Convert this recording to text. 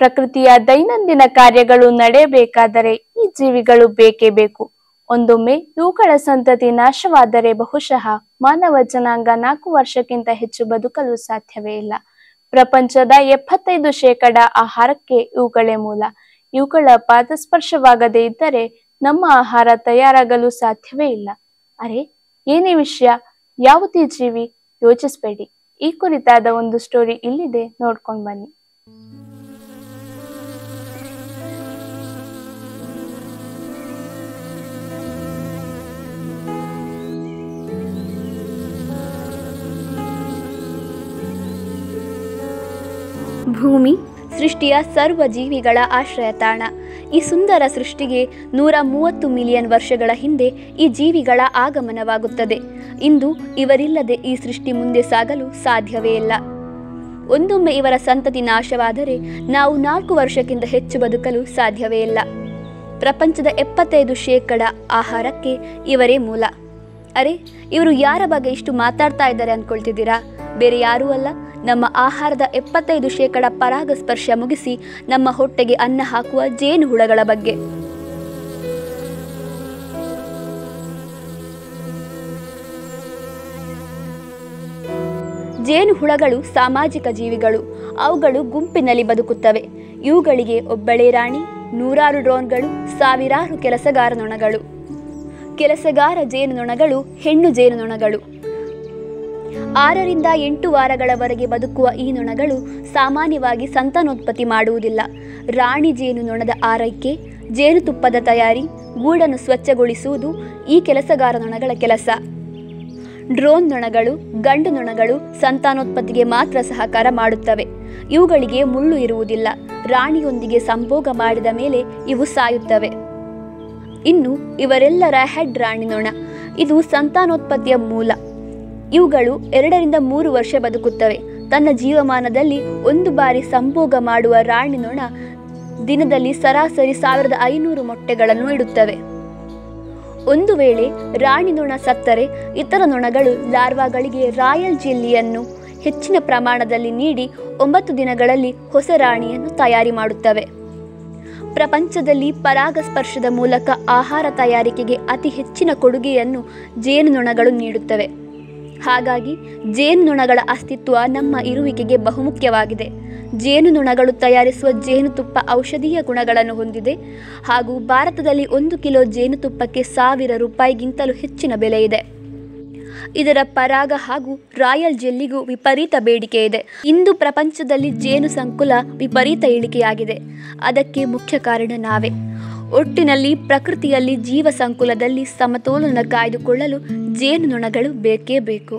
ಪ್ರಕೃತಿಯ ದೈನಂದಿನ ಕಾರ್ಯಗಳು ನಡೆಯಬೇಕಾದರೆ ಈ ಜೀವಿಗಳು ಬೇಕೇ ಬೇಕು. ಒಂದೊಮ್ಮೆ ಇವುಗಳ ಸಂತತಿ ನಾಶವಾದರೆ ಬಹುಶಃ ಮಾನವ ಜನಾಂಗ 4 ವರ್ಷಕ್ಕಿಂತ ಹೆಚ್ಚು ಬದುಕಲು ಸಾಧ್ಯವೇ ಇಲ್ಲ. ಪ್ರಪಂಚದ 75% ಆಹಾರಕ್ಕೆ ಇವುಗಳೇ ಮೂಲ. ಇವುಗಳ ಪಾದಸ್ಪರ್ಶವಾಗದೇ ಇದ್ದರೆ ನಮ್ಮ ಆಹಾರ ತಯಾರಾಗಲು ಸಾಧ್ಯವೇ ಇಲ್ಲ. ಅರೆ, ಏನೇ ವಿಷಯ, ಯಾವುದೇ ಜೀವಿ? ಯೋಚಿಸಬೇಡಿ. ಈ ಕುರಿತಾದ ಒಂದು ಸ್ಟೋರಿ ಇಲ್ಲಿದೆ, ನೋಡ್ಕೊಂಡು ಬನ್ನಿ. ಭೂಮಿ ಸೃಷ್ಟಿಯ ಸರ್ವ ಜೀವಿಗಳ ಆಶ್ರಯ ತಾಣ. ಈ ಸುಂದರ ಸೃಷ್ಟಿಗೆ 130 ಮಿಲಿಯನ್ ವರ್ಷಗಳ ಹಿಂದೆ ಈ ಜೀವಿಗಳ ಆಗಮನವಾಗುತ್ತದೆ. ಇಂದು ಇವರಿಲ್ಲದೆ ಈ ಸೃಷ್ಟಿ ಮುಂದೆ ಸಾಗಲು ಸಾಧ್ಯವೇ ಇಲ್ಲ. ಒಂದೊಮ್ಮೆ ಇವರ ಸಂತತಿ ನಾಶವಾದರೆ ನಾವು 4 ವರ್ಷಕ್ಕಿಂತ ಹೆಚ್ಚು ಬದುಕಲು ಸಾಧ್ಯವೇ ಇಲ್ಲ. ಪ್ರಪಂಚದ 75% ಆಹಾರಕ್ಕೆ ಇವರೇ ಮೂಲ. ಅರೆ, ಇವರು ಯಾರ ಬಗ್ಗೆ ಇಷ್ಟು ಮಾತಾಡ್ತಾ ಇದ್ದಾರೆ ಅಂದ್ಕೊಳ್ತಿದ್ದೀರಾ? ಬೇರೆ ಯಾರೂ ಅಲ್ಲ, ನಮ್ಮ ಆಹಾರದ 75% ಪರಾಗಸ್ಪರ್ಶ ಮುಗಿಸಿ ನಮ್ಮ ಹೊಟ್ಟೆಗೆ ಅನ್ನ ಹಾಕುವ ಜೇನುಹುಳಗಳ ಬಗ್ಗೆ. ಜೇನುಹುಳಗಳು ಸಾಮಾಜಿಕ ಜೀವಿಗಳು. ಅವುಗಳು ಗುಂಪಿನಲ್ಲಿ ಬದುಕುತ್ತವೆ. ಇವುಗಳಿಗೆ ಒಬ್ಬಳೇ ರಾಣಿ, 100 ಡ್ರೋನ್ಗಳು, ಸಾವಿರಾರು ಕೆಲಸಗಾರ ನೊಣಗಳು. ಕೆಲಸಗಾರ ಜೇನುನೊಣಗಳು ಹೆಣ್ಣು ಜೇನುನೊಣಗಳು. 6 ರಿಂದ 8 ವಾರಗಳವರೆಗೆ ಬದುಕುವ ಈ ನೊಣಗಳು ಸಾಮಾನ್ಯವಾಗಿ ಸಂತಾನೋತ್ಪತ್ತಿ ಮಾಡುವುದಿಲ್ಲ. ರಾಣಿ ಜೇನು ನೊಣದ ಆರೈಕೆ, ಜೇನುತುಪ್ಪದ ತಯಾರಿ, ಗೂಡನ್ನು ಸ್ವಚ್ಛಗೊಳಿಸುವುದು ಈ ಕೆಲಸಗಾರ ನೊಣಗಳ ಕೆಲಸ. ಡ್ರೋನ್ ನೊಣಗಳು, ಗಂಡು ನೊಣಗಳು ಸಂತಾನೋತ್ಪತ್ತಿಗೆ ಮಾತ್ರ ಸಹಕಾರ ಮಾಡುತ್ತವೆ. ಇವುಗಳಿಗೆ ಮುಳ್ಳು ಇರುವುದಿಲ್ಲ. ರಾಣಿಯೊಂದಿಗೆ ಸಂಭೋಗ ಮಾಡಿದ ಮೇಲೆ ಇವು ಸಾಯುತ್ತವೆ. ಇನ್ನು ಇವರೆಲ್ಲರ ಹೆಡ್ ರಾಣಿ ನೊಣ. ಇದು ಸಂತಾನೋತ್ಪತ್ತಿಯ ಮೂಲ. ಇವುಗಳು 2 ರಿಂದ 3 ವರ್ಷ ಬದುಕುತ್ತವೆ. ತನ್ನ ಜೀವಮಾನದಲ್ಲಿ 1 ಬಾರಿ ಸಂಭೋಗ ಮಾಡುವ ರಾಣಿ ನೊಣ ದಿನದಲ್ಲಿ ಸರಾಸರಿ 1500 ಮೊಟ್ಟೆಗಳನ್ನು ಇಡುತ್ತವೆ. ಒಂದು ವೇಳೆ ರಾಣಿ ನೊಣ ಸತ್ತರೆ ಇತರ ನೊಣಗಳು ಲಾರ್ವಾಗಳಿಗೆ ರಾಯಲ್ ಜೆಲ್ಲಿಯನ್ನು ಹೆಚ್ಚಿನ ಪ್ರಮಾಣದಲ್ಲಿ ನೀಡಿ 9 ದಿನಗಳಲ್ಲಿ ಹೊಸ ರಾಣಿಯನ್ನು ತಯಾರಿ ಮಾಡುತ್ತವೆ. ಪ್ರಪಂಚದಲ್ಲಿ ಪರಾಗಸ್ಪರ್ಶದ ಮೂಲಕ ಆಹಾರ ತಯಾರಿಕೆಗೆ ಅತಿ ಹೆಚ್ಚಿನ ಕೊಡುಗೆಯನ್ನು ಜೇನುನೊಣಗಳು ನೀಡುತ್ತವೆ. ಹಾಗಾಗಿ ಜೇನುನೊಣಗಳ ಅಸ್ತಿತ್ವ ನಮ್ಮ ಇರುವಿಕೆಗೆ ಬಹುಮುಖ್ಯವಾಗಿದೆ. ಜೇನುನೊಣಗಳು ತಯಾರಿಸುವ ಜೇನುತುಪ್ಪ ಔಷಧೀಯ ಗುಣಗಳನ್ನು ಹೊಂದಿದೆ ಹಾಗೂ ಭಾರತದಲ್ಲಿ 1 ಕಿಲೋ ಜೇನುತುಪ್ಪಕ್ಕೆ 1000 ರೂಪಾಯಿಗಿಂತಲೂ ಹೆಚ್ಚಿನ ಬೆಲೆ ಇದೆ. ಇದರ ಪರಾಗ ಹಾಗೂ ರಾಯಲ್ ಜೆಲ್ಲಿಗೂ ವಿಪರೀತ ಬೇಡಿಕೆ ಇದೆ. ಇಂದು ಪ್ರಪಂಚದಲ್ಲಿ ಜೇನು ಸಂಕುಲ ವಿಪರೀತ ಇಳಿಕೆಯಾಗಿದೆ. ಅದಕ್ಕೆ ಮುಖ್ಯ ಕಾರಣ ನಾವೇ. ಒಟ್ಟಿನಲ್ಲಿ ಪ್ರಕೃತಿಯಲ್ಲಿ ಜೀವ ಸಂಕುಲದಲ್ಲಿ ಸಮತೋಲನ ಕಾಯ್ದುಕೊಳ್ಳಲು ಜೇನುನೊಣಗಳು ಬೇಕೇ ಬೇಕು.